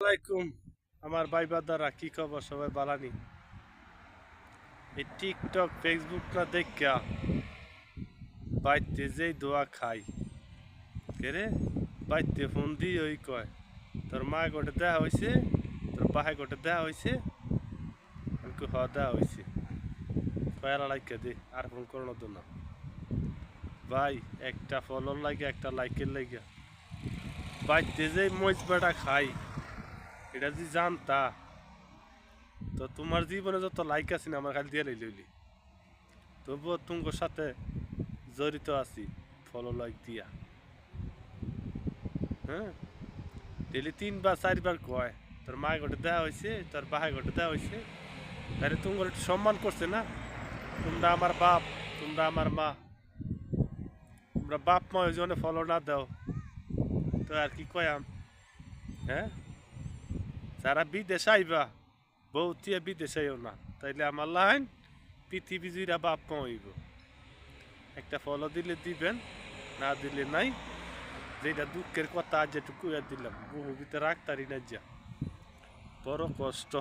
আসসালামাইকুম আমার ভাই বাদারা, কি খবর? সবাই বালানি। এই টিকটক ফেসবুক না দেখা বাইতে যেই দোয়া খাই কে রে, বাইতে ফোন দিয়ে ওই কয় তোর মা গোটে দেওয়া হয়েছে, তোর বাহে গোটে দেওয়া হয়েছে, আমি হওয়া দেওয়া হয়েছে, কয়ালা লাইকা দে আর ফোন করানো তো না ভাই। একটা ফলোর লাগে, একটা লাইকের লাগে বাইতে যে মজবাটা খাই, এটা যদি জানতা তো তোমার জীবনে যত লাইক আছে না আমার খালি দিয়ে লইলি, তবুও তোমার সাথে জড়িত আছি ফলো লাইক দিয়া। হ্যাঁ, ডেলি 3 বার 4 বার কয় তোর মায় গোটে দেওয়া হয়েছে, তোর বাহায় গোটে দেওয়া হয়েছে, তাহলে তোমার একটু সম্মান করছে না? তোমরা আমার বাপ, তোমরা আমার মা, তোমরা বাপ মা ওই জন্য ফলো না দাও তো আর কি কয়াম? হ্যাঁ, যারা বিদেশে আইবা বউ দিয়ে বিদেশে আইও না, তাইলে আমার লাইন পৃথিবী জুড়া বাপ মা হইব। একটা ফলো দিলে দিবেন, না দিলে নাই। যেটা দুঃখের কথা আজ একটু কুয়া দিলাম, বহু ভিতরে রাখতারি না, যা বড় কষ্ট।